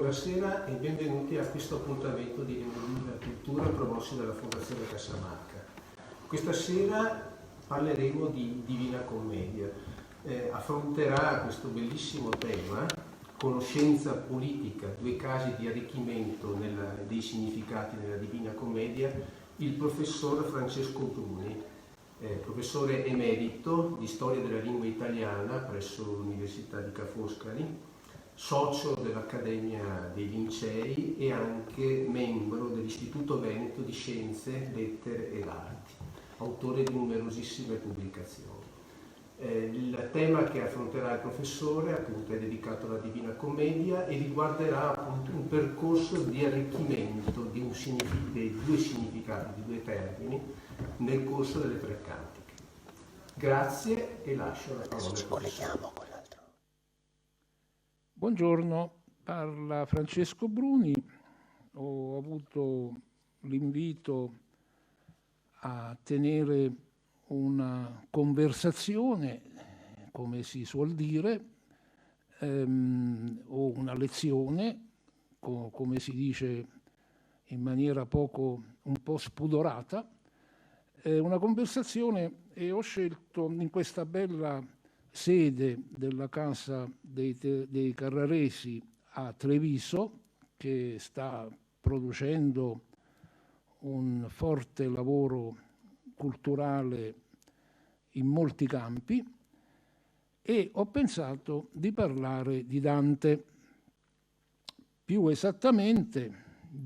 buonasera e benvenuti a questo appuntamento di Lingua e Cultura promossi dalla Fondazione Cassamarca. Questa sera parleremo di Divina Commedia. Affronterà questo bellissimo tema, conoscenza politica, due casi di arricchimento dei significati nella Divina Commedia, il professor Francesco Bruni, professore emerito di Storia della Lingua Italiana presso l'Università di Ca' Foscari, socio dell'Accademia dei Lincei e anche membro dell'Istituto Veneto di Scienze, Lettere ed Arti, autore di numerosissime pubblicazioni. Il tema che affronterà il professore appunto è dedicato alla Divina Commedia e riguarderà appunto un percorso di arricchimento dei due significati, di due termini nel corso delle tre cantiche. Grazie e lascio la parola al professore. Buongiorno, parla Francesco Bruni. Ho avuto l'invito a tenere una conversazione, come si suol dire, o una lezione, come si dice in maniera un po' spudorata, una conversazione, e ho scelto in questa bella sede della Casa dei Carraresi a Treviso, che sta producendo un forte lavoro culturale in molti campi, e ho pensato di parlare di Dante. Più esattamente,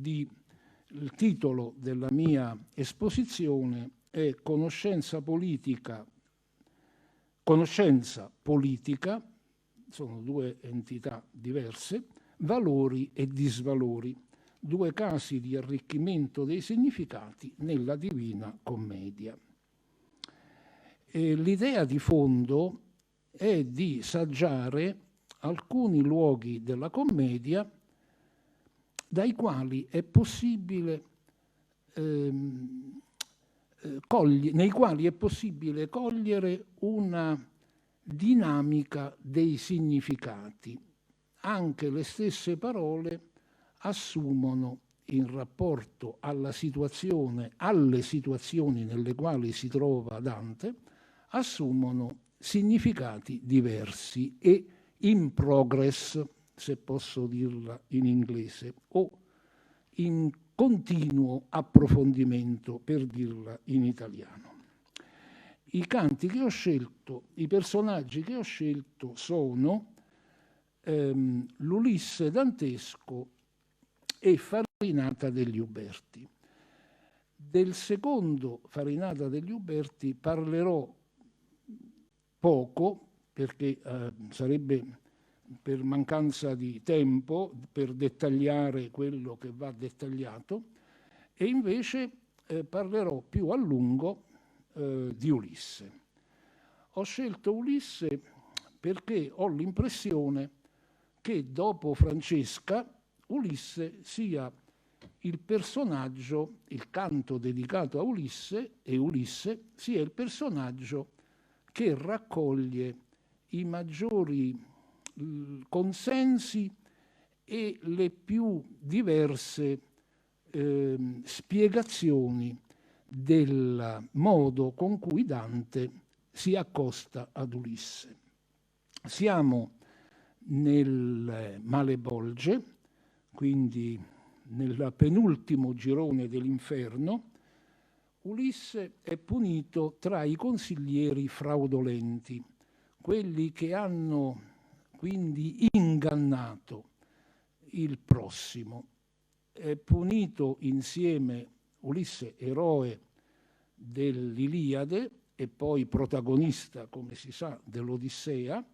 il titolo della mia esposizione è Conoscenza politica, sono due entità diverse, valori e disvalori, due casi di arricchimento dei significati nella Divina Commedia. L'idea di fondo è di saggiare alcuni luoghi della commedia nei quali è possibile cogliere una dinamica dei significati. Anche le stesse parole assumono, in rapporto alle situazioni nelle quali si trova Dante, assumono significati diversi e in progress, se posso dirla in inglese, o in continuo approfondimento, per dirla in italiano. I canti che ho scelto, i personaggi che ho scelto sono l'Ulisse dantesco e Farinata degli Uberti. Del secondo, Farinata degli Uberti, parlerò poco, perché sarebbe per mancanza di tempo per dettagliare quello che va dettagliato, e invece parlerò più a lungo di Ulisse. Ho scelto Ulisse perché ho l'impressione che dopo Francesca Ulisse sia il personaggio, il canto dedicato a Ulisse e Ulisse sia il personaggio che raccoglie i maggiori consensi e le più diverse spiegazioni del modo con cui Dante si accosta ad Ulisse. Siamo nel Malebolge, quindi nel penultimo girone dell'inferno. Ulisse è punito tra i consiglieri fraudolenti, quelli che hanno quindi ingannato il prossimo. È punito insieme Ulisse, eroe dell'Iliade e poi protagonista, come si sa, dell'Odissea,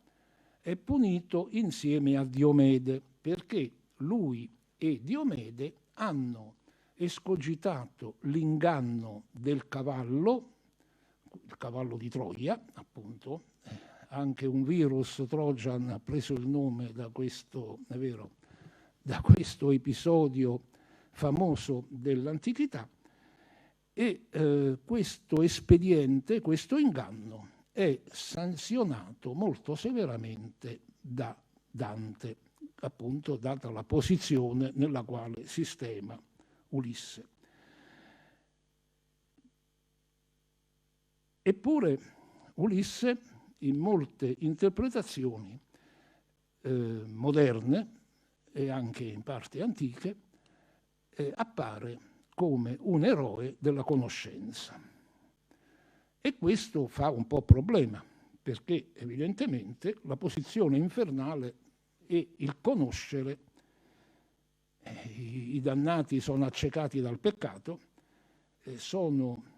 è punito insieme a Diomede, perché lui e Diomede hanno escogitato l'inganno del cavallo, il cavallo di Troia, appunto. Anche un virus Trojan ha preso il nome da questo, è vero, da questo episodio famoso dell'antichità, e questo espediente, questo inganno, è sanzionato molto severamente da Dante, appunto data la posizione nella quale sistema Ulisse. Eppure Ulisse, in molte interpretazioni moderne e anche in parte antiche, appare come un eroe della conoscenza. E questo fa un po' problema, perché evidentemente la posizione infernale e il conoscere, i dannati sono accecati dal peccato, sono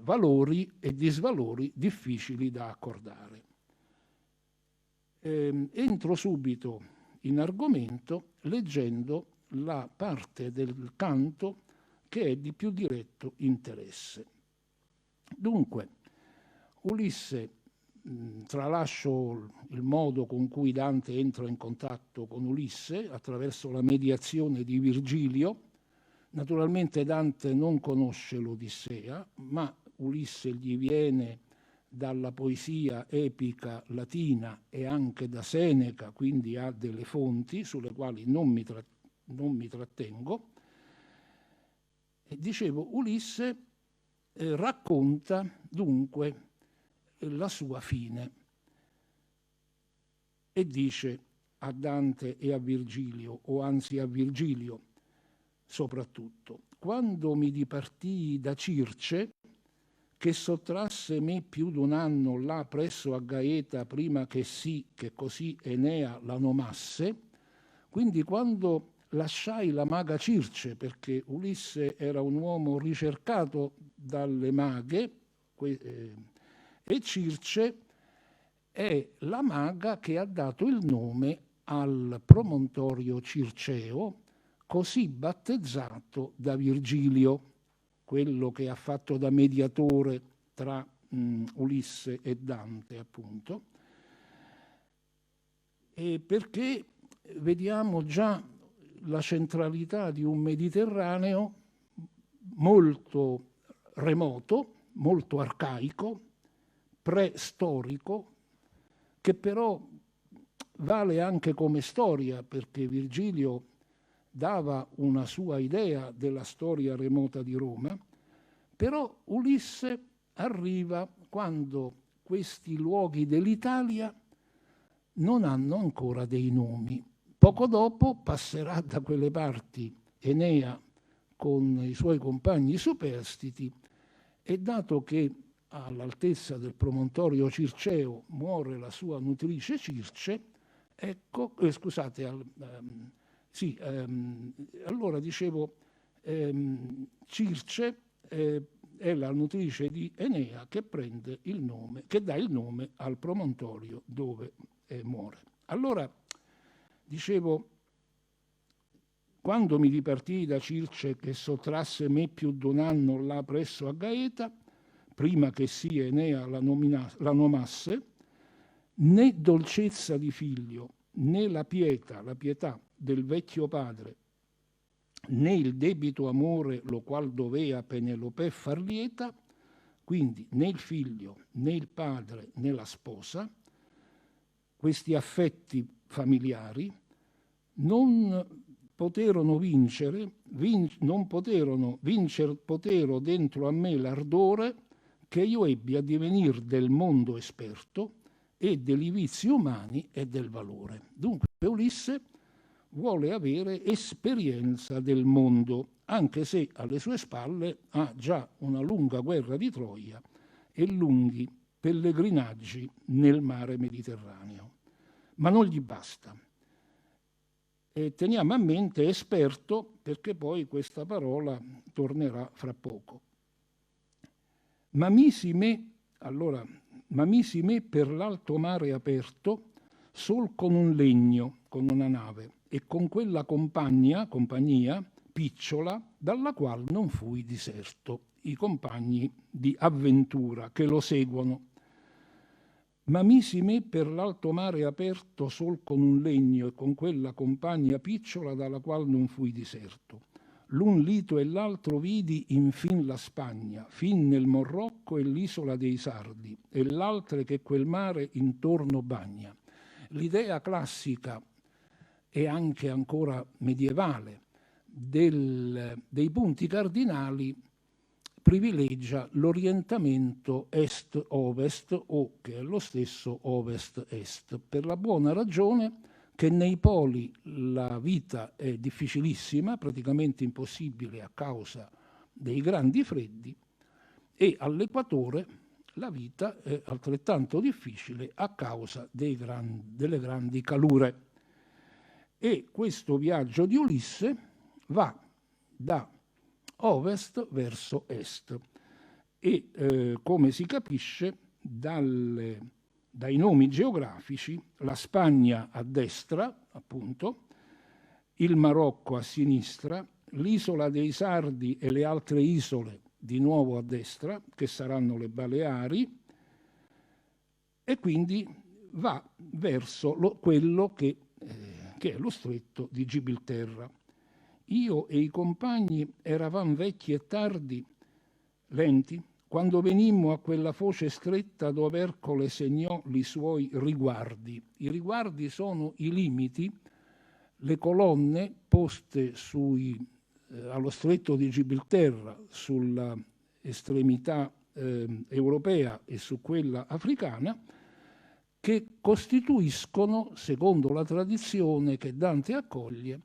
valori e disvalori difficili da accordare. Entro subito in argomento leggendo la parte del canto che è di più diretto interesse. Dunque, Ulisse, tralascio il modo con cui Dante entra in contatto con Ulisse attraverso la mediazione di Virgilio. Naturalmente Dante non conosce l'Odissea, ma Ulisse gli viene dalla poesia epica latina e anche da Seneca, quindi ha delle fonti sulle quali non mi trattengo. E dicevo, Ulisse racconta dunque la sua fine e dice a Dante e a Virgilio, o anzi a Virgilio soprattutto: quando mi dipartii da Circe, che sottrasse me più d'un anno là presso a Gaeta prima che così Enea la nomasse, quindi quando lasciai la maga Circe, perché Ulisse era un uomo ricercato dalle maghe, e Circe è la maga che ha dato il nome al promontorio circeo, così battezzato da Virgilio, quello che ha fatto da mediatore tra Ulisse e Dante, appunto, e perché vediamo già la centralità di un Mediterraneo molto remoto, molto arcaico, preistorico, che però vale anche come storia, perché Virgilio dava una sua idea della storia remota di Roma, però Ulisse arriva quando questi luoghi dell'Italia non hanno ancora dei nomi. Poco dopo passerà da quelle parti Enea con i suoi compagni superstiti, e dato che all'altezza del promontorio circeo muore la sua nutrice Circe, ecco, allora dicevo, Circe è la nutrice di Enea che prende il nome, che dà il nome al promontorio dove muore. Allora, dicevo, quando mi dipartii da Circe che sottrasse me più d'un anno là presso a Gaeta, prima che Enea la nomasse, né dolcezza di figlio, né la pietà del vecchio padre, né il debito amore lo qual dovea Penelope far lieta, quindi né il figlio, né il padre, né la sposa, questi affetti familiari non poterono vincere potero dentro a me l'ardore che io ebbi a divenir del mondo esperto e degli vizi umani e del valore. Dunque Ulisse vuole avere esperienza del mondo, anche se alle sue spalle ha già una lunga guerra di Troia e lunghi pellegrinaggi nel mare Mediterraneo. Ma non gli basta. E teniamo a mente esperto, perché poi questa parola tornerà fra poco. Ma misi me per l'alto mare aperto sol con un legno, con una nave, e con quella compagnia picciola, dalla qual non fui diserto, i compagni di avventura che lo seguono. Ma misi me per l'alto mare aperto sol con un legno e con quella compagnia picciola dalla qual non fui diserto. L'un lito e l'altro vidi infin la Spagna, fin nel Morrocco e l'isola dei Sardi, e l'altre che quel mare intorno bagna. L'idea classica e anche ancora medievale dei punti cardinali privilegia l'orientamento est-ovest o, che è lo stesso, ovest-est, per la buona ragione che nei poli la vita è difficilissima, praticamente impossibile a causa dei grandi freddi, e all'equatore la vita è altrettanto difficile a causa delle grandi calure. E questo viaggio di Ulisse va da ovest verso est e come si capisce dai nomi geografici, la Spagna a destra, appunto, il Marocco a sinistra, l'isola dei Sardi e le altre isole di nuovo a destra, che saranno le Baleari, e quindi va verso quello che è lo stretto di Gibilterra. Io e i compagni eravamo vecchi e tardi, lenti, quando venimmo a quella foce stretta dove Ercole segnò i suoi riguardi. I riguardi sono i limiti, le colonne poste allo stretto di Gibilterra, sulla estremità europea e su quella africana, che costituiscono, secondo la tradizione che Dante accoglie,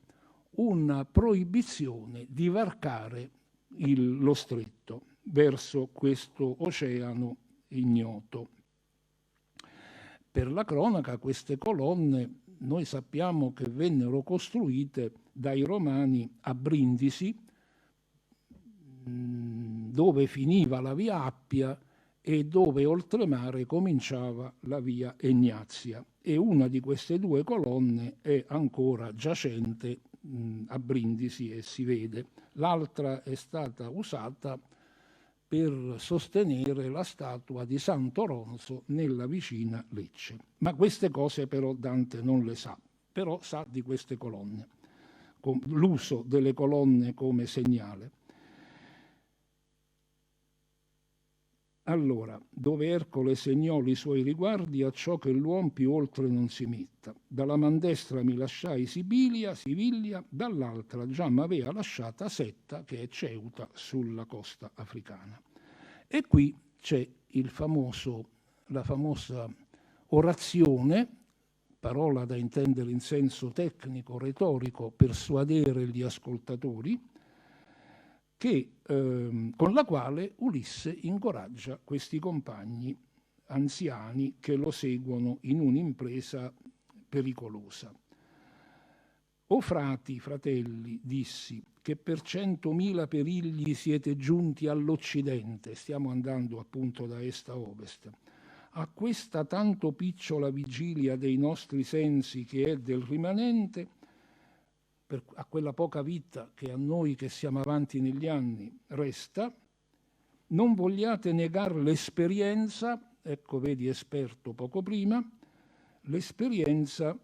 una proibizione di varcare lo stretto verso questo oceano ignoto. Per la cronaca, queste colonne noi sappiamo che vennero costruite dai Romani a Brindisi, dove finiva la via Appia e dove oltremare cominciava la via Egnazia. E una di queste due colonne è ancora giacente a Brindisi e si vede. L'altra è stata usata per sostenere la statua di Santo Ronzo nella vicina Lecce. Ma queste cose però Dante non le sa, però sa di queste colonne, l'uso delle colonne come segnale. Allora, dove Ercole segnò i suoi riguardi a ciò che l'uom più oltre non si metta. Dalla man destra mi lasciai Siviglia, dall'altra già m'avea lasciata Setta, che è Ceuta, sulla costa africana. E qui c'è la famosa orazione, parola da intendere in senso tecnico, retorico, persuadere gli ascoltatori, con la quale Ulisse incoraggia questi compagni anziani che lo seguono in un'impresa pericolosa. O fratelli, dissi, che per 100.000 perigli siete giunti all'Occidente, stiamo andando appunto da est a ovest, a questa tanto picciola vigilia dei nostri sensi che è del rimanente, a quella poca vita che a noi che siamo avanti negli anni resta, non vogliate negare l'esperienza, ecco vedi esperto poco prima, l'esperienza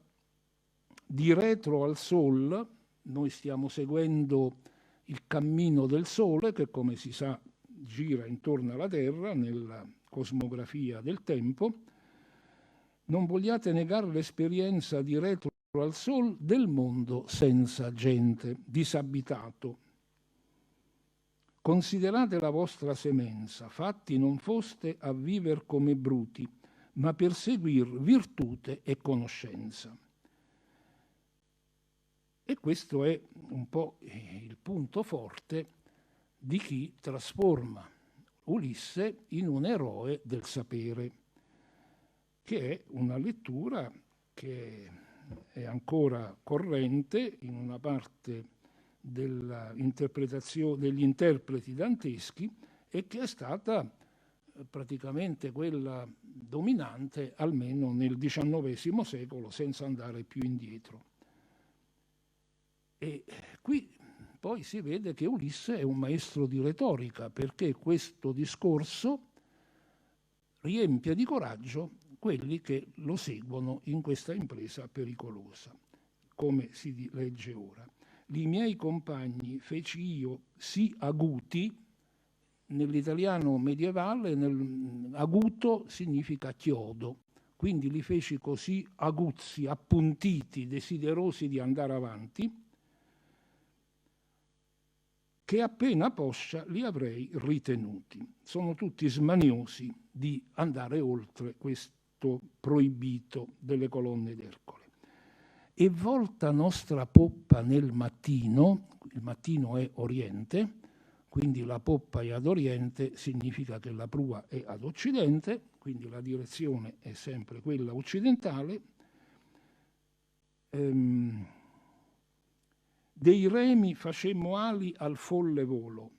di retro al Sol. Noi stiamo seguendo il cammino del Sole che, come si sa, gira intorno alla Terra nella cosmografia del tempo. Non vogliate negare l'esperienza di retro al Sol del mondo senza gente, disabitato. Considerate la vostra semenza, fatti non foste a viver come bruti, ma per seguir virtute e conoscenza. E questo è un po' il punto forte di chi trasforma Ulisse in un eroe del sapere, che è una lettura che è ancora corrente in una parte dell'interpretazione degli interpreti danteschi e che è stata praticamente quella dominante almeno nel XIX secolo, senza andare più indietro. E qui poi si vede che Ulisse è un maestro di retorica, perché questo discorso riempie di coraggio quelli che lo seguono in questa impresa pericolosa, come si legge ora. I miei compagni feci io sì aguti, nell'italiano medievale aguto significa chiodo, quindi li feci così aguzzi, appuntiti, desiderosi di andare avanti, che appena poscia li avrei ritenuti. Sono tutti smaniosi di andare oltre questo proibito delle colonne d'Ercole. E volta nostra poppa nel mattino, il mattino è oriente, quindi la poppa è ad oriente, significa che la prua è ad occidente, quindi la direzione è sempre quella occidentale. Dei remi facemmo ali al folle volo,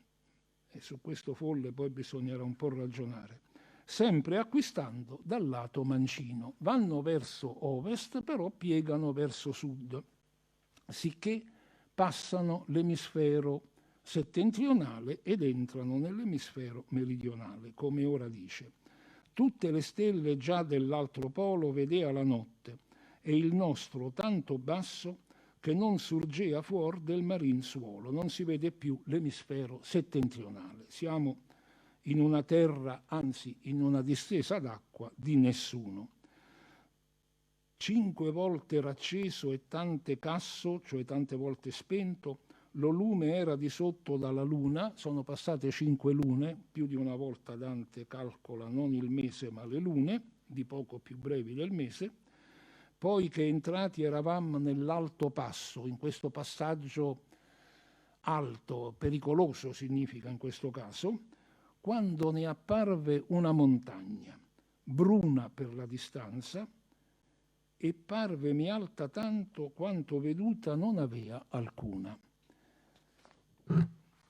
e su questo folle poi bisognerà un po' ragionare, sempre acquistando dal lato mancino. Vanno verso ovest, però piegano verso sud, sicché passano l'emisfero settentrionale ed entrano nell'emisfero meridionale, come ora dice. Tutte le stelle già dell'altro polo vedea la notte, e il nostro tanto basso che non surgea fuor del marin suolo, non si vede più l'emisfero settentrionale. Siamo in una terra, anzi in una distesa d'acqua di nessuno. 5 volte racceso e tante casso, cioè tante volte spento, lo lume era di sotto dalla luna, sono passate 5 lune, più di una volta Dante calcola non il mese ma le lune, di poco più brevi del mese. Poi che entrati eravamo nell'alto passo, in questo passaggio alto, pericoloso significa in questo caso, quando ne apparve una montagna, bruna per la distanza, e parvemi alta tanto quanto veduta non avea alcuna.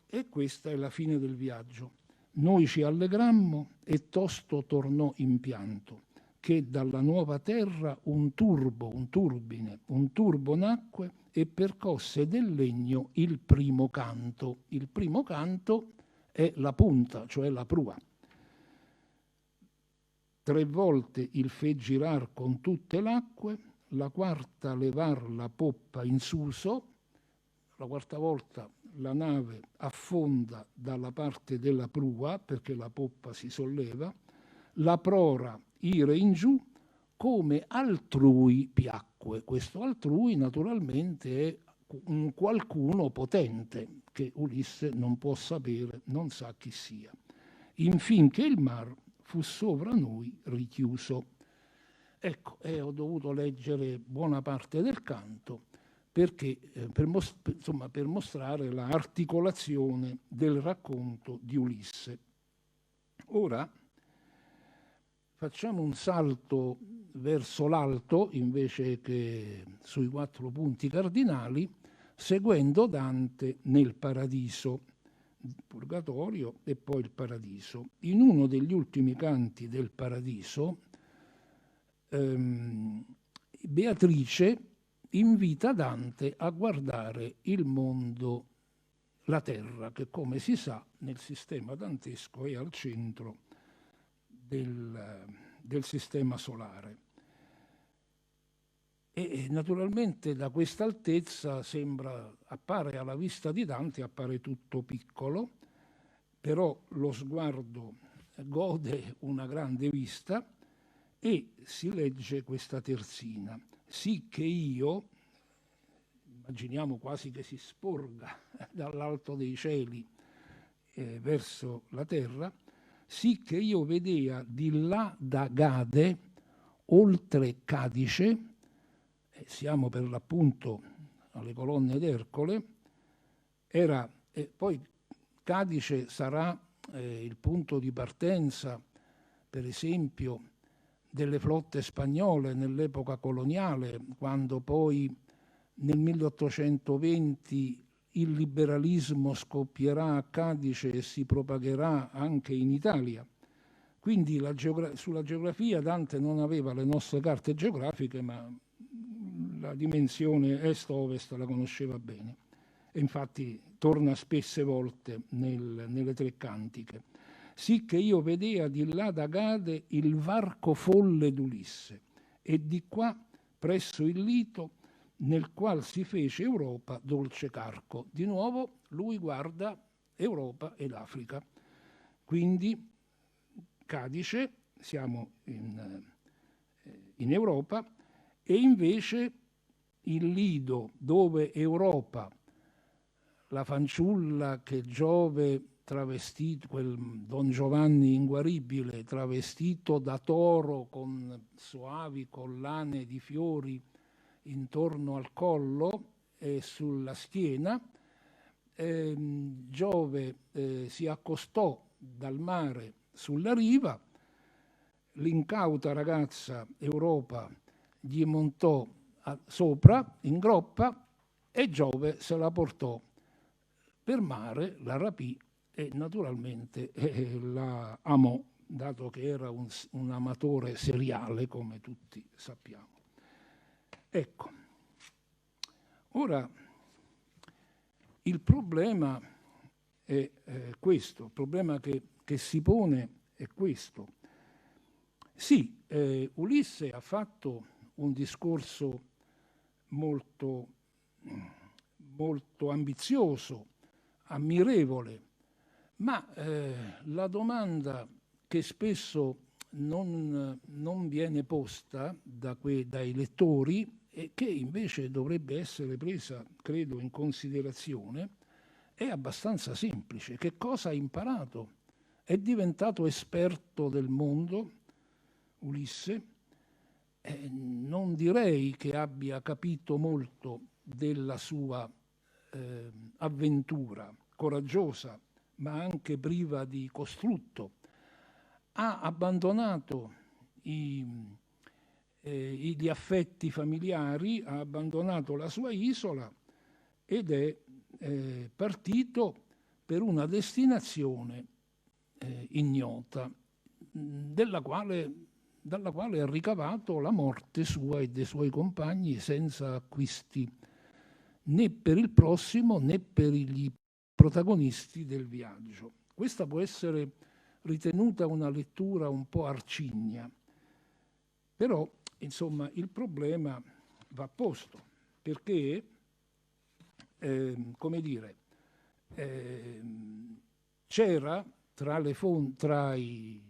E questa è la fine del viaggio. Noi ci allegrammo e tosto tornò in pianto, che dalla nuova terra un turbo nacque e percosse del legno il primo canto. Il primo canto è la punta, cioè la prua. 3 volte il fe girar con tutte l'acque, la quarta levar la poppa in suso, la quarta volta la nave affonda dalla parte della prua perché la poppa si solleva, la prora ire in giù come altrui piacque. Questo altrui naturalmente è un qualcuno potente che Ulisse non può sapere, non sa chi sia. Infin che il mar fu sovra noi richiuso. Ecco, ho dovuto leggere buona parte del canto perché, per mostrare l'articolazione del racconto di Ulisse. Ora facciamo un salto verso l'alto invece che sui 4 punti cardinali, seguendo Dante nel Paradiso, il Purgatorio e poi il Paradiso. In uno degli ultimi canti del Paradiso, Beatrice invita Dante a guardare il mondo, la terra, che come si sa nel sistema dantesco è al centro del sistema solare. E naturalmente da questa altezza appare alla vista di Dante, appare tutto piccolo, però lo sguardo gode una grande vista e si legge questa terzina. Sì che io, immaginiamo quasi che si sporga dall'alto dei cieli verso la terra, sì che io vedea di là da Gade, oltre Cadice, siamo per l'appunto alle colonne d'Ercole, poi Cadice sarà il punto di partenza, per esempio, delle flotte spagnole nell'epoca coloniale, quando poi nel 1820 il liberalismo scoppierà a Cadice e si propagherà anche in Italia. Quindi sulla geografia Dante non aveva le nostre carte geografiche, ma la dimensione est-ovest la conosceva bene. E infatti torna spesse volte nelle 3 cantiche. Sì che io vedea di là da Gade il varco folle d'Ulisse e di qua presso il lito nel qual si fece Europa dolce carco. Di nuovo lui guarda Europa ed Africa. Quindi Cadice, siamo in Europa, e invece il Lido, dove Europa, la fanciulla che Giove travestito, quel Don Giovanni inguaribile, travestito da toro con soavi collane di fiori intorno al collo e sulla schiena, Giove si accostò dal mare sulla riva, l'incauta ragazza Europa gli montò sopra in groppa e Giove se la portò per mare, la rapì e naturalmente la amò, dato che era un amatore seriale, come tutti sappiamo. Ecco, ora il problema è questo, il problema che si pone è questo. Sì, Ulisse ha fatto un discorso molto, molto ambizioso, ammirevole, ma la domanda che spesso non viene posta dai lettori e che invece dovrebbe essere presa, credo, in considerazione, è abbastanza semplice. Che cosa ha imparato? È diventato esperto del mondo, Ulisse? Non direi che abbia capito molto della sua avventura coraggiosa, ma anche priva di costrutto. Ha abbandonato gli affetti familiari, ha abbandonato la sua isola ed è partito per una destinazione ignota, dalla quale ha ricavato la morte sua e dei suoi compagni senza acquisti né per il prossimo né per gli protagonisti del viaggio. Questa può essere ritenuta una lettura un po' arcigna, però insomma il problema va posto, perché come dire, c'era tra le fonti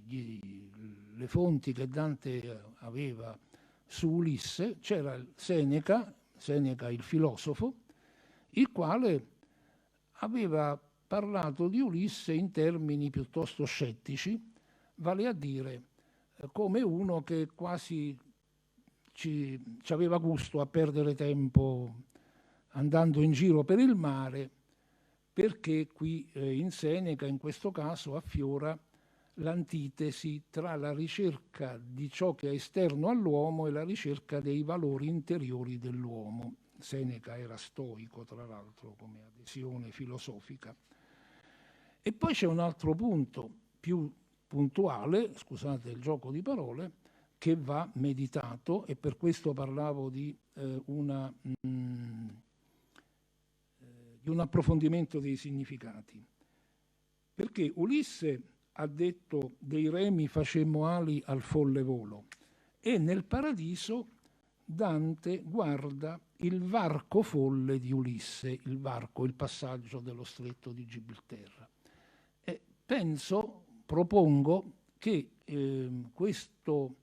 che Dante aveva su Ulisse, c'era Seneca il filosofo, il quale aveva parlato di Ulisse in termini piuttosto scettici, vale a dire come uno che quasi ci aveva gusto a perdere tempo andando in giro per il mare, perché qui in Seneca, in questo caso, affiora l'antitesi tra la ricerca di ciò che è esterno all'uomo e la ricerca dei valori interiori dell'uomo. Seneca era stoico, tra l'altro, come adesione filosofica. E poi c'è un altro punto più puntuale, scusate il gioco di parole, che va meditato, e per questo parlavo di un approfondimento dei significati. Perché Ulisse ha detto: dei remi facemmo ali al folle volo, e nel Paradiso Dante guarda il varco folle di Ulisse, il varco, il passaggio dello stretto di Gibilterra. E propongo che questo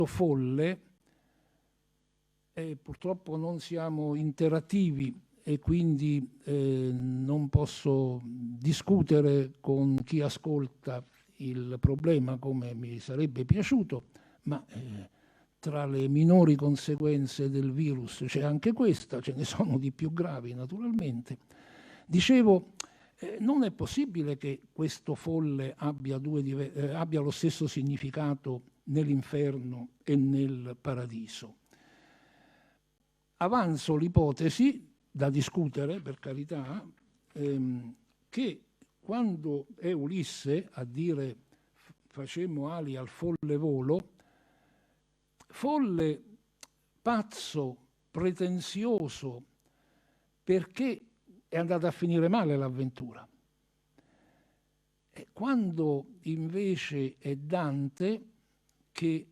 folle, purtroppo non siamo interattivi e quindi non posso discutere con chi ascolta il problema come mi sarebbe piaciuto, ma tra le minori conseguenze del virus c'è anche questa, ce ne sono di più gravi naturalmente. Dicevo, non è possibile che questo folle abbia lo stesso significato nell'inferno e nel paradiso. Avanzo l'ipotesi, da discutere per carità, che quando è Ulisse a dire facemmo ali al folle volo, folle, pazzo, pretenzioso, perché è andata a finire male l'avventura. E quando invece è Dante che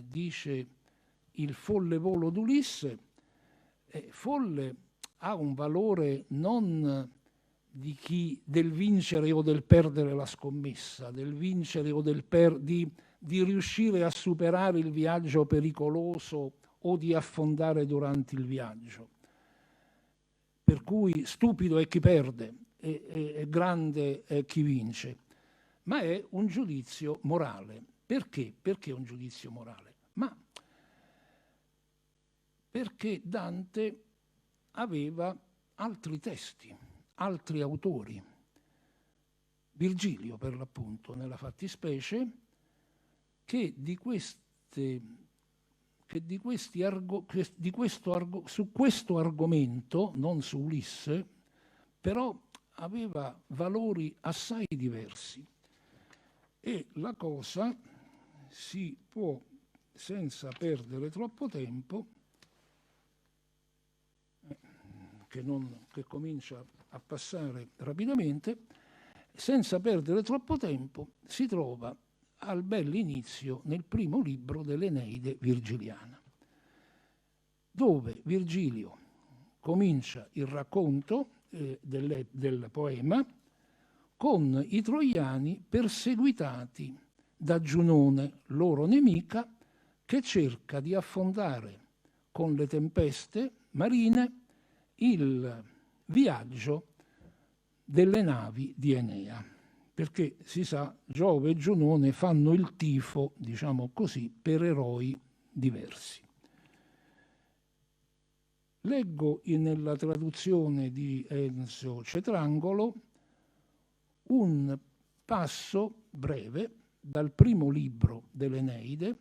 dice il folle volo d'Ulisse, folle ha un valore non del vincere o del perdere la scommessa, del vincere o di di riuscire a superare il viaggio pericoloso o di affondare durante il viaggio. Per cui stupido è chi perde, e grande è chi vince. Ma è un giudizio morale. Perché? Perché è un giudizio morale? Ma perché Dante aveva altri testi, altri autori. Virgilio, per l'appunto, nella fattispecie, che su questo argomento, non su Ulisse, però aveva valori assai diversi. E la cosa si può, senza perdere troppo tempo, che comincia a passare rapidamente, senza perdere troppo tempo, si trova al bell'inizio nel primo libro dell'Eneide virgiliana, dove Virgilio comincia il racconto del poema con i troiani perseguitati da Giunone, loro nemica, che cerca di affondare con le tempeste marine il viaggio delle navi di Enea, perché si sa, Giove e Giunone fanno il tifo, diciamo così, per eroi diversi. Leggo nella traduzione di Enzio Cetrangolo un passo breve dal primo libro dell'Eneide,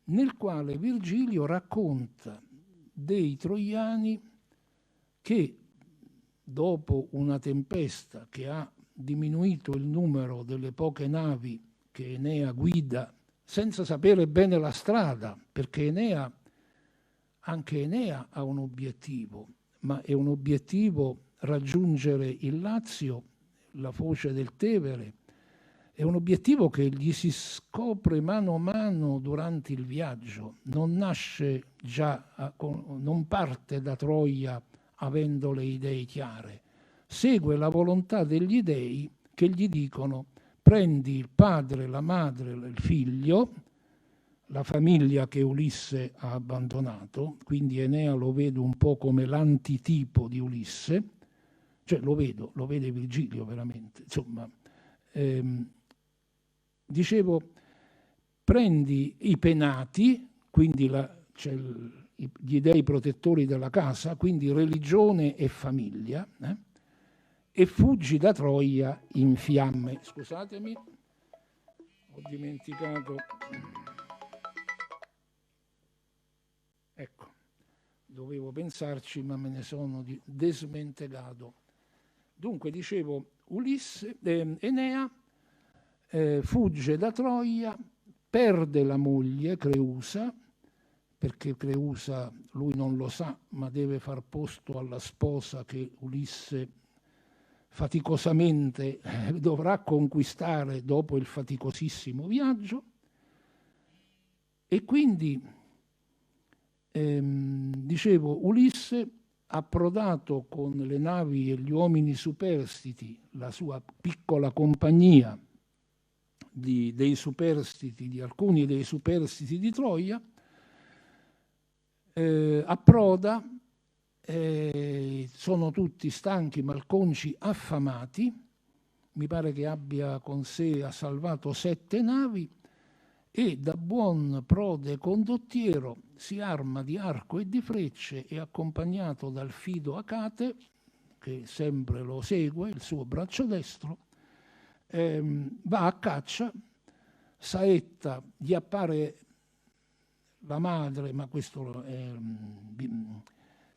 nel quale Virgilio racconta dei troiani che, dopo una tempesta che ha diminuito il numero delle poche navi che Enea guida senza sapere bene la strada, perché anche Enea ha un obiettivo, ma è un obiettivo raggiungere il Lazio, la foce del Tevere, è un obiettivo che gli si scopre mano a mano durante il viaggio, non nasce già, non parte da Troia avendo le idee chiare, segue la volontà degli dei che gli dicono: prendi il padre, la madre, il figlio, la famiglia che Ulisse ha abbandonato, quindi Enea lo vedo un po' come l'antitipo di Ulisse, cioè lo vede Virgilio veramente, insomma. Dicevo, prendi i penati, quindi gli dei protettori della casa, quindi religione e famiglia, e fuggi da Troia in fiamme. Scusatemi, ho dimenticato. Ecco, dovevo pensarci, ma me ne sono desmentegato. Dunque, dicevo, Enea fugge da Troia, perde la moglie Creusa, perché Creusa lui non lo sa, ma deve far posto alla sposa che Ulisse faticosamente dovrà conquistare dopo il faticosissimo viaggio. E quindi, dicevo, Ulisse, approdato con le navi e gli uomini superstiti, la sua piccola compagnia dei superstiti, di alcuni dei superstiti di Troia, approda, sono tutti stanchi, malconci, affamati, mi pare che abbia con sé, ha salvato 7 navi, e da buon prode condottiero si arma di arco e di frecce e, accompagnato dal fido Acate, che sempre lo segue, il suo braccio destro, va a caccia. Saetta gli appare la madre, ma questo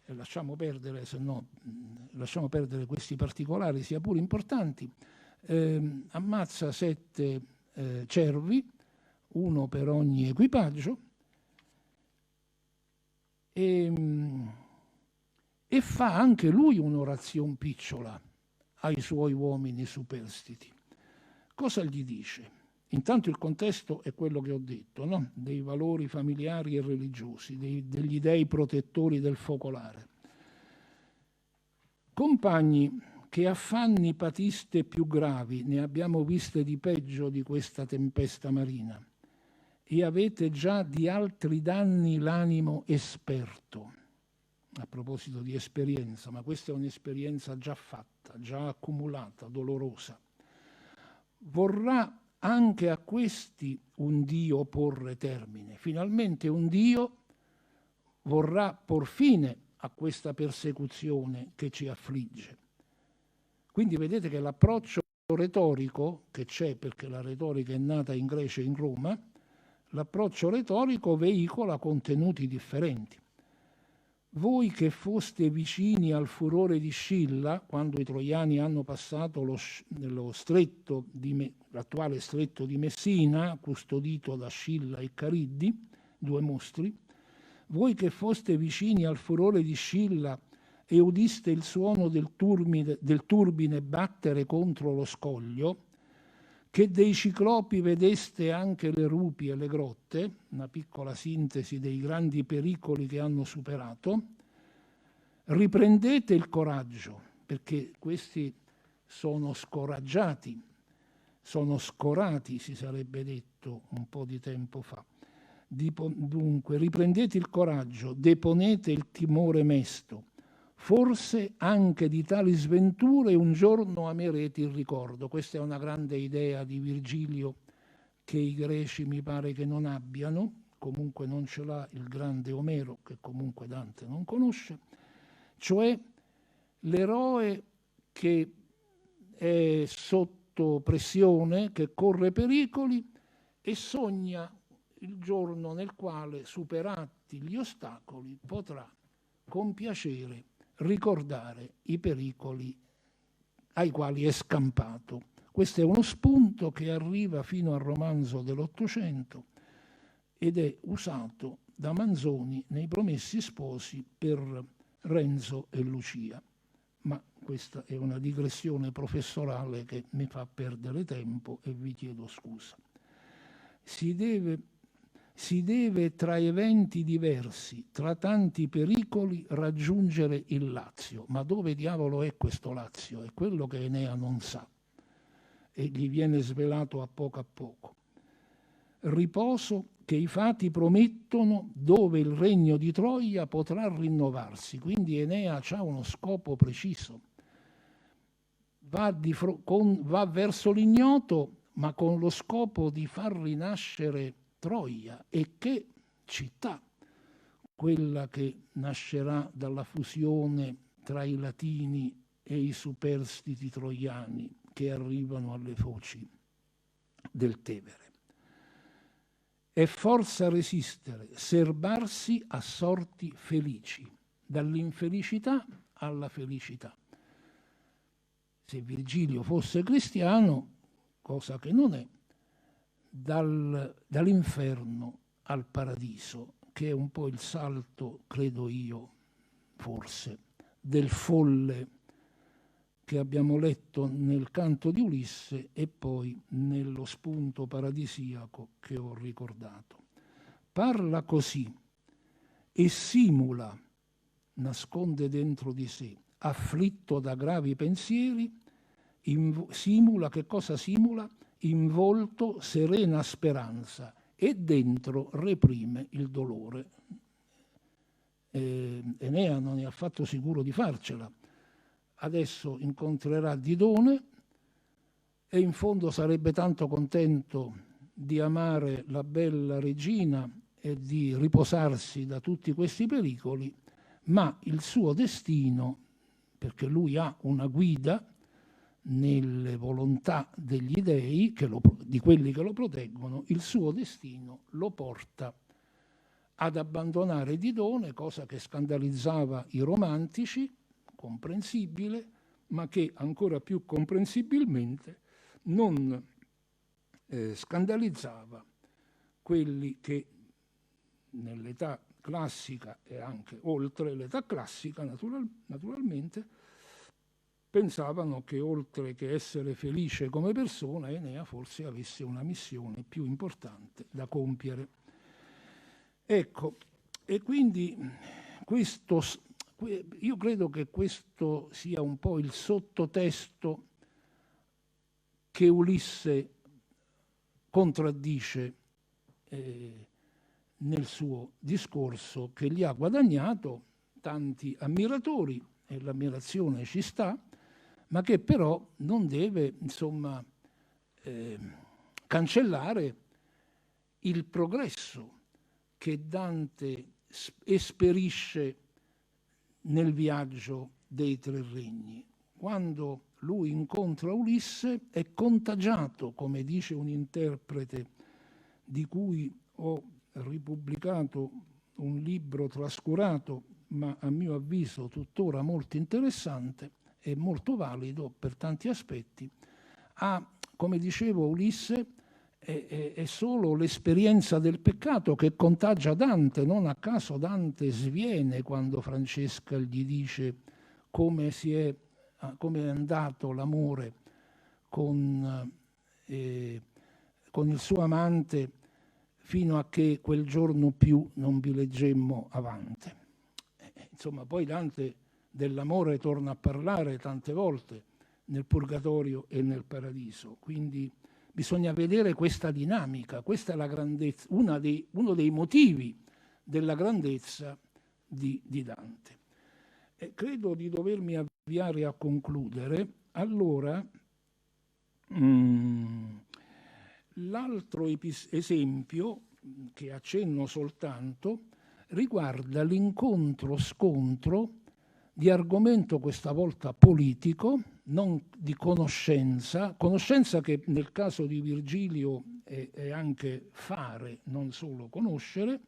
lasciamo perdere, se no lasciamo perdere questi particolari, sia pure importanti. Ammazza 7 cervi, uno per ogni equipaggio, e fa anche lui un'orazione picciola ai suoi uomini superstiti. Cosa gli dice? Intanto il contesto è quello che ho detto, no? Dei valori familiari e religiosi, degli dei protettori del focolare. Compagni, che affanni patiste più gravi, ne abbiamo viste di peggio di questa tempesta marina, e avete già di altri danni l'animo esperto. A proposito di esperienza, ma questa è un'esperienza già fatta, già accumulata, dolorosa. Vorrà anche a questi un Dio porre termine. Finalmente un Dio vorrà por fine a questa persecuzione che ci affligge. Quindi vedete che l'approccio retorico che c'è, perché la retorica è nata in Grecia e in Roma, l'approccio retorico veicola contenuti differenti. Voi che foste vicini al furore di Scilla, quando i troiani hanno passato l'attuale stretto di Messina, custodito da Scilla e Cariddi, due mostri, voi che foste vicini al furore di Scilla e udiste il suono del turbine battere contro lo scoglio, che dei ciclopi vedeste anche le rupi e le grotte, una piccola sintesi dei grandi pericoli che hanno superato, riprendete il coraggio, perché questi sono scoraggiati, sono scorati, si sarebbe detto un po' di tempo fa. Dunque, riprendete il coraggio, deponete il timore mesto, forse anche di tali sventure un giorno amerete il ricordo. Questa è una grande idea di Virgilio che i greci mi pare che non abbiano, comunque non ce l'ha il grande Omero, che comunque Dante non conosce, cioè l'eroe che è sotto pressione, che corre pericoli e sogna il giorno nel quale, superati gli ostacoli, potrà con piacere ricordare i pericoli ai quali è scampato. Questo è uno spunto che arriva fino al romanzo dell'Ottocento ed è usato da Manzoni nei Promessi Sposi per Renzo e Lucia. Ma questa è una digressione professorale che mi fa perdere tempo e vi chiedo scusa. Si deve tra eventi diversi, tra tanti pericoli, raggiungere il Lazio. Ma dove diavolo è questo Lazio? È quello che Enea non sa e gli viene svelato a poco. Riposo che i fati promettono, dove il regno di Troia potrà rinnovarsi. Quindi Enea ha uno scopo preciso. Va verso l'ignoto, ma con lo scopo di far rinascere Troia. E che città, quella che nascerà dalla fusione tra i latini e i superstiti troiani che arrivano alle foci del Tevere. È forza resistere, serbarsi a sorti felici, dall'infelicità alla felicità. Se Virgilio fosse cristiano, cosa che non è, dall'inferno al paradiso, che è un po' il salto, credo io, forse, del folle che abbiamo letto nel canto di Ulisse e poi nello spunto paradisiaco che ho ricordato. Parla così e simula, nasconde dentro di sé, afflitto da gravi pensieri, simula, che cosa simula? In volto serena speranza e dentro reprime il dolore. Enea non è affatto sicuro di farcela. Adesso incontrerà Didone e in fondo sarebbe tanto contento di amare la bella regina e di riposarsi da tutti questi pericoli, ma il suo destino, perché lui ha una guida nelle volontà degli dei, di quelli che lo proteggono, il suo destino lo porta ad abbandonare Didone, cosa che scandalizzava i romantici, comprensibile, ma che ancora più comprensibilmente non scandalizzava quelli che nell'età classica e anche oltre l'età classica naturalmente pensavano che oltre che essere felice come persona, Enea forse avesse una missione più importante da compiere. Ecco, e quindi questo io credo che questo sia un po' il sottotesto che Ulisse contraddice nel suo discorso, che gli ha guadagnato tanti ammiratori, e l'ammirazione ci sta, ma che però non deve, insomma, cancellare il progresso che Dante esperisce nel viaggio dei tre regni. Quando lui incontra Ulisse è contagiato, come dice un interprete di cui ho ripubblicato un libro trascurato, ma a mio avviso tuttora molto interessante e molto valido per tanti aspetti. Come dicevo, Ulisse è solo l'esperienza del peccato che contagia Dante. Non a caso Dante sviene quando Francesca gli dice come è andato l'amore con il suo amante fino a che quel giorno più non vi leggemmo avanti. Insomma, poi Dante dell'amore torna a parlare tante volte nel Purgatorio e nel Paradiso, quindi bisogna vedere questa dinamica. Questa è la grandezza, uno dei motivi della grandezza di Dante. E credo di dovermi avviare a concludere. Allora, l'altro esempio, che accenno soltanto, riguarda l'incontro-scontro di argomento questa volta politico, non di conoscenza che nel caso di Virgilio è anche fare, non solo conoscere,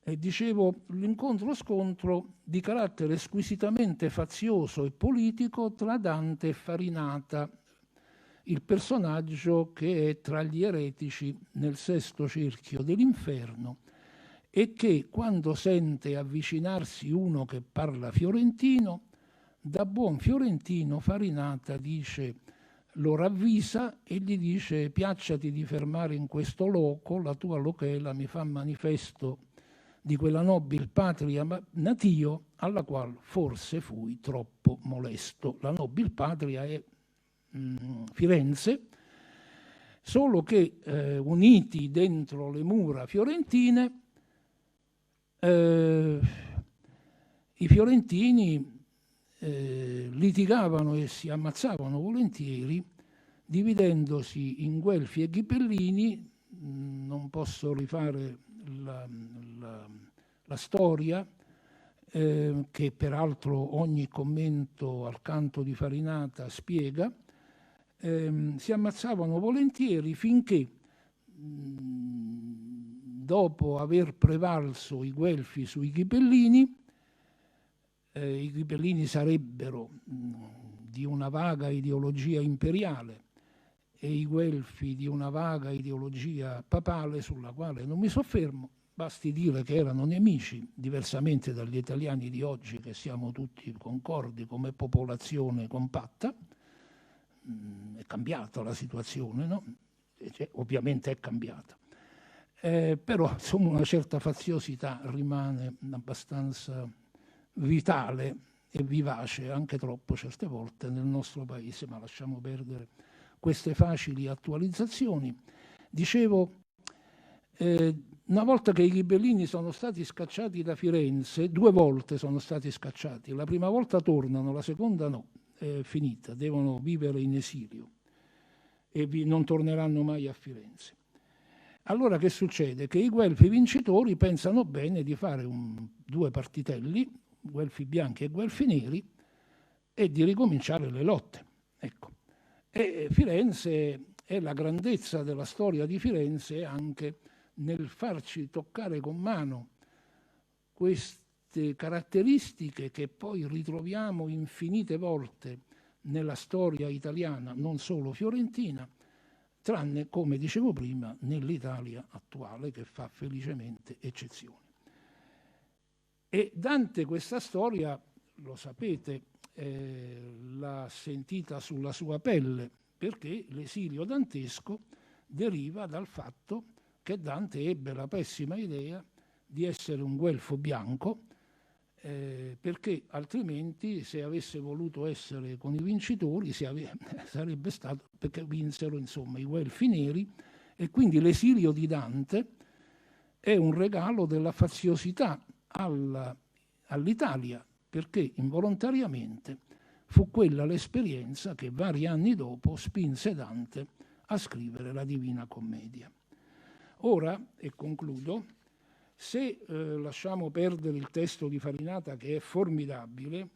e dicevo l'incontro-scontro di carattere squisitamente fazioso e politico tra Dante e Farinata, il personaggio che è tra gli eretici nel sesto cerchio dell'inferno e che, quando sente avvicinarsi uno che parla fiorentino, da buon fiorentino Farinata lo ravvisa e gli dice: piacciati di fermare in questo loco, la tua lochela mi fa manifesto di quella nobil patria natio, alla qual forse fui troppo molesto. La nobil patria è Firenze, solo che uniti dentro le mura fiorentine, i fiorentini litigavano e si ammazzavano volentieri, dividendosi in guelfi e ghibellini. Non posso rifare la storia, che peraltro ogni commento al canto di Farinata spiega. Si ammazzavano volentieri finché, dopo aver prevalso i guelfi sui ghibellini, i ghibellini sarebbero di una vaga ideologia imperiale e i guelfi di una vaga ideologia papale, sulla quale non mi soffermo. Basti dire che erano nemici, diversamente dagli italiani di oggi, che siamo tutti concordi come popolazione compatta. È cambiata la situazione, no? Ovviamente è cambiata. Però insomma una certa faziosità rimane abbastanza vitale e vivace, anche troppo certe volte, nel nostro paese, ma lasciamo perdere queste facili attualizzazioni. Dicevo, una volta che i ghibellini sono stati scacciati da Firenze, 2 volte sono stati scacciati, la prima volta tornano, la seconda no, è finita, devono vivere in esilio e non torneranno mai a Firenze. Allora che succede? Che i guelfi vincitori pensano bene di fare 2 partitelli, guelfi bianchi e guelfi neri, e di ricominciare le lotte. Ecco. E Firenze, è la grandezza della storia di Firenze anche nel farci toccare con mano queste caratteristiche che poi ritroviamo infinite volte nella storia italiana, non solo fiorentina, tranne, come dicevo prima, nell'Italia attuale, che fa felicemente eccezione. E Dante questa storia, lo sapete, l'ha sentita sulla sua pelle, perché l'esilio dantesco deriva dal fatto che Dante ebbe la pessima idea di essere un guelfo bianco perché altrimenti, se avesse voluto essere con i vincitori, sarebbe stato, perché vinsero insomma i Guelfi neri, e quindi l'esilio di Dante è un regalo della faziosità all'Italia, perché involontariamente fu quella l'esperienza che vari anni dopo spinse Dante a scrivere la Divina Commedia. Ora, e concludo, se lasciamo perdere il testo di Farinata, che è formidabile,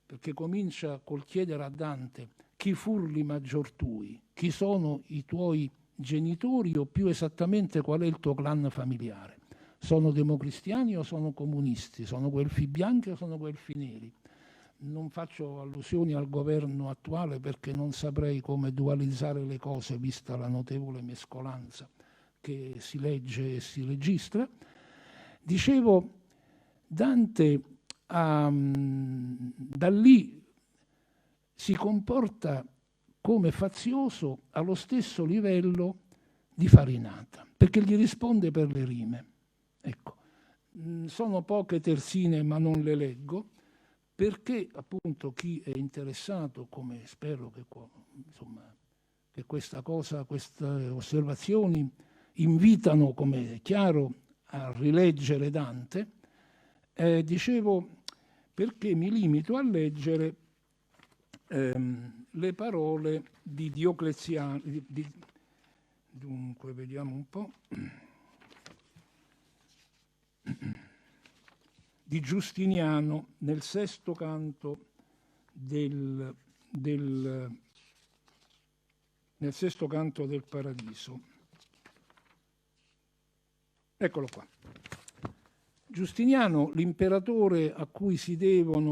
perché comincia col chiedere a Dante chi furli maggior tui, chi sono i tuoi genitori, o più esattamente qual è il tuo clan familiare. Sono democristiani o sono comunisti? Sono guelfi bianchi o sono guelfi neri? Non faccio allusioni al governo attuale perché non saprei come dualizzare le cose, vista la notevole mescolanza che si legge e si registra. Dicevo, Dante da lì si comporta come fazioso allo stesso livello di Farinata, perché gli risponde per le rime. Ecco, sono poche terzine ma non le leggo, perché appunto chi è interessato, come spero che, insomma, che queste osservazioni invitano, come è chiaro, a rileggere Dante, dicevo, perché mi limito a leggere le parole di Diocleziano, dunque vediamo un po', di Giustiniano nel sesto canto nel sesto canto del Paradiso. Eccolo qua. Giustiniano, l'imperatore a cui si deve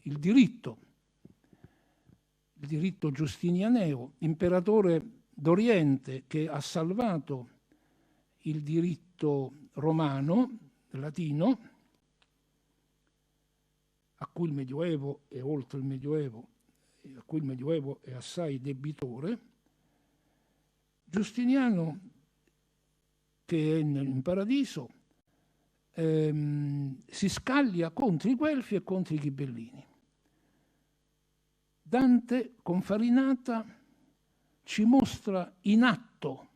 il diritto giustinianeo, imperatore d'Oriente che ha salvato il diritto romano, latino, a cui il Medioevo e oltre il Medioevo, a cui il Medioevo è assai debitore. Giustiniano, che è in Paradiso, si scaglia contro i Guelfi e contro i Ghibellini. Dante con Farinata ci mostra in atto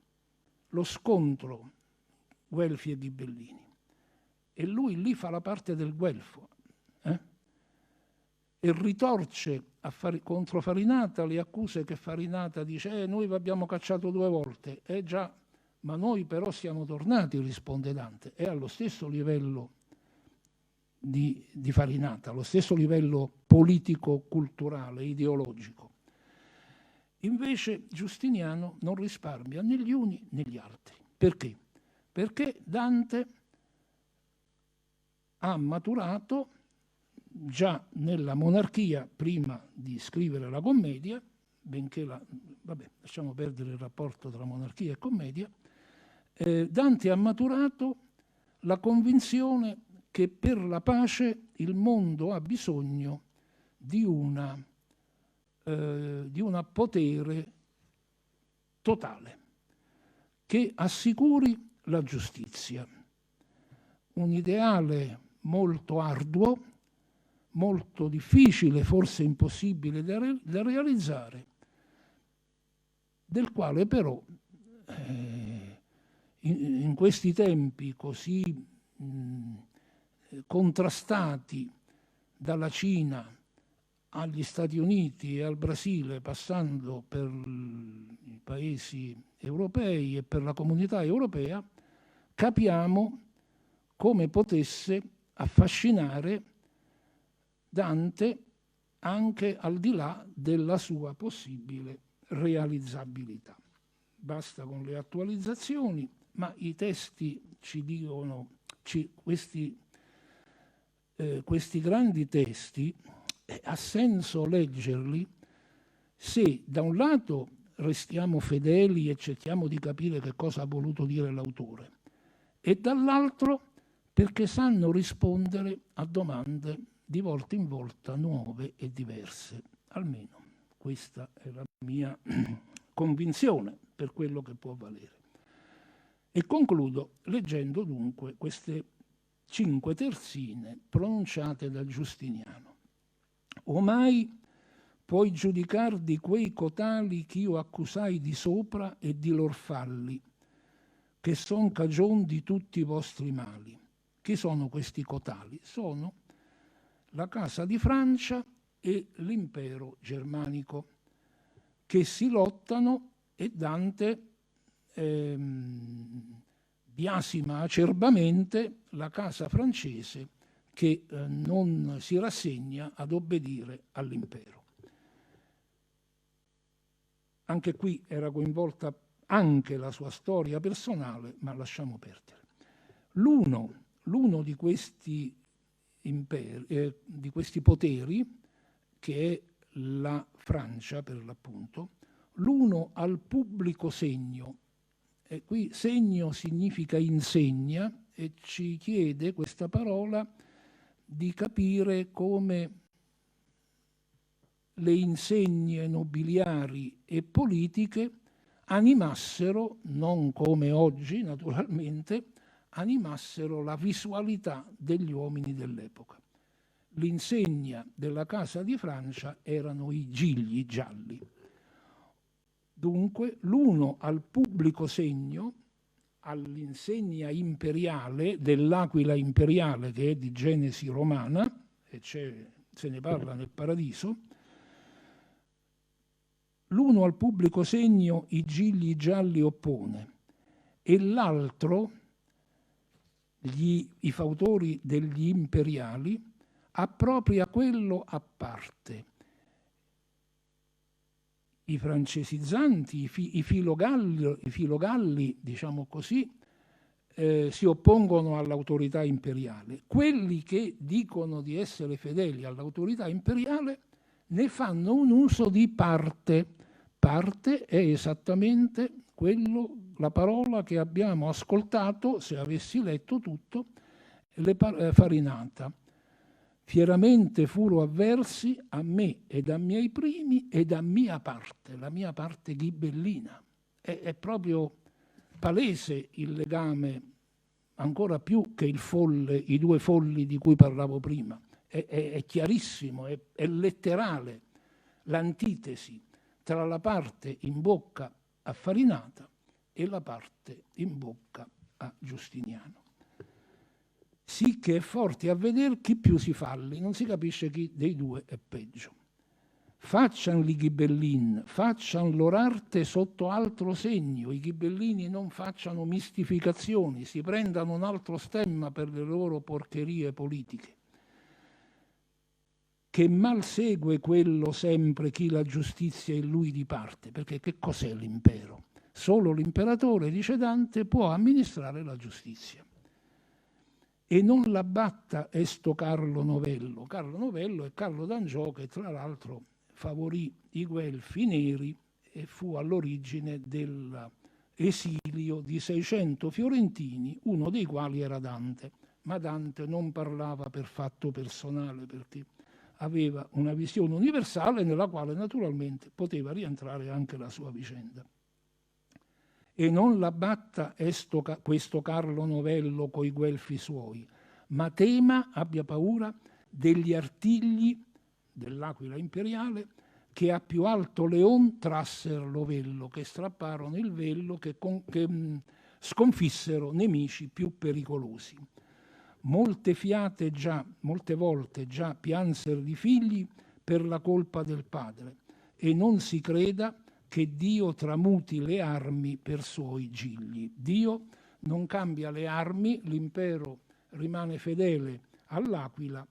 lo scontro Guelfi e Ghibellini, e lui lì fa la parte del Guelfo, e ritorce contro Farinata le accuse che Farinata dice noi vi abbiamo cacciato 2 volte, già, ma noi però siamo tornati, risponde Dante. È allo stesso livello di Farinata, allo stesso livello politico, culturale, ideologico. Invece Giustiniano non risparmia né gli uni né gli altri. Perché? Perché Dante ha maturato già nella monarchia prima di scrivere la commedia, benché lasciamo perdere il rapporto tra monarchia e commedia. Dante ha maturato la convinzione che per la pace il mondo ha bisogno di un potere totale che assicuri la giustizia. Un ideale molto arduo, molto difficile, forse impossibile da realizzare, del quale però in questi tempi così contrastati dalla Cina agli Stati Uniti e al Brasile, passando per i paesi europei e per la comunità europea, capiamo come potesse affascinare Dante anche al di là della sua possibile realizzabilità. Basta con le attualizzazioni, ma i testi ci dicono, questi grandi testi, ha senso leggerli se da un lato restiamo fedeli e cerchiamo di capire che cosa ha voluto dire l'autore, e dall'altro perché sanno rispondere a domande di volta in volta nuove e diverse. Almeno questa è la mia convinzione, per quello che può valere. E concludo leggendo dunque queste 5 terzine pronunciate da Giustiniano. Omai puoi giudicar di quei cotali ch'io accusai di sopra e di lor falli, che son cagion di tutti i vostri mali. Chi sono questi cotali? Sono la Casa di Francia e l'impero germanico, che si lottano, e Dante biasima acerbamente la casa francese che non si rassegna ad obbedire all'impero. Anche qui era coinvolta anche la sua storia personale, ma lasciamo perdere. L'uno di questi di questi poteri, che è la Francia per l'appunto, l'uno al pubblico segno, e qui segno significa insegna, e ci chiede questa parola di capire come le insegne nobiliari e politiche animassero, non come oggi naturalmente, animassero la visualità degli uomini dell'epoca. L'insegna della Casa di Francia erano i gigli gialli. Dunque, l'uno al pubblico segno, all'insegna imperiale dell'aquila imperiale, che è di genesi romana, e se ne parla nel Paradiso, l'uno al pubblico segno i gigli gialli oppone, e l'altro, i fautori degli imperiali, appropria quello a parte. I francesizzanti, i filogalli, diciamo così, si oppongono all'autorità imperiale. Quelli che dicono di essere fedeli all'autorità imperiale ne fanno un uso di parte. Parte è esattamente la parola che abbiamo ascoltato, se avessi letto tutto, Farinata. Fieramente furo avversi a me ed a miei primi ed a mia parte, la mia parte ghibellina. È proprio palese il legame, ancora più che i due folli di cui parlavo prima. È chiarissimo, è letterale l'antitesi tra la parte in bocca a Farinata e la parte in bocca a Giustiniano. Sì che è forte a vedere chi più si falli, non si capisce chi dei due è peggio. Faccian li ghibellin, faccian l'orarte sotto altro segno, i ghibellini non facciano mistificazioni, si prendano un altro stemma per le loro porcherie politiche. Che mal segue quello sempre chi la giustizia in lui di parte, perché che cos'è l'impero? Solo l'imperatore, dice Dante, può amministrare la giustizia. E non la batta esto Carlo Novello. Carlo Novello è Carlo d'Angiò, che tra l'altro favorì i Guelfi neri e fu all'origine dell'esilio di 600 fiorentini, uno dei quali era Dante. Ma Dante non parlava per fatto personale, perché aveva una visione universale nella quale naturalmente poteva rientrare anche la sua vicenda. E non la batta questo Carlo Novello coi Guelfi suoi, ma tema, abbia paura, degli artigli dell'aquila imperiale che a più alto leon trasser l'ovello, che strapparono il vello, che sconfissero nemici più pericolosi. Molte volte già pianser di figli per la colpa del padre, e non si creda che Dio tramuti le armi per suoi gigli. Dio non cambia le armi, l'impero rimane fedele all'aquila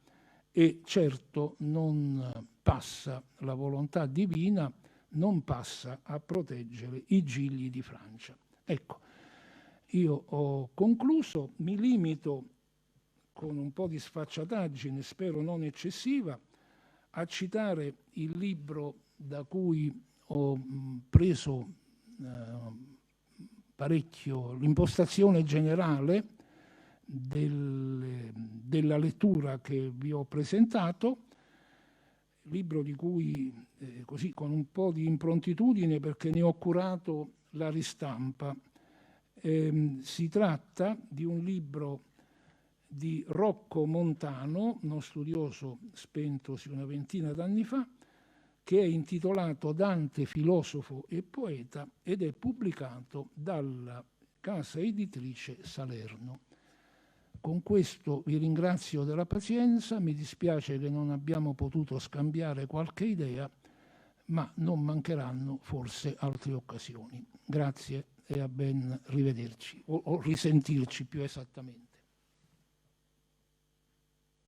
e certo non passa la volontà divina, non passa a proteggere i gigli di Francia. Ecco, io ho concluso, mi limito con un po' di sfacciataggine, spero non eccessiva, a citare il libro da cui ho preso parecchio l'impostazione generale della lettura che vi ho presentato, libro di cui così con un po' di improntitudine, perché ne ho curato la ristampa. Si tratta di un libro di Rocco Montano, uno studioso spentosi una ventina d'anni fa, che è intitolato Dante, filosofo e poeta ed è pubblicato dalla casa editrice Salerno. Con questo vi ringrazio della pazienza, mi dispiace che non abbiamo potuto scambiare qualche idea, ma non mancheranno forse altre occasioni. Grazie e a ben rivederci, o risentirci più esattamente.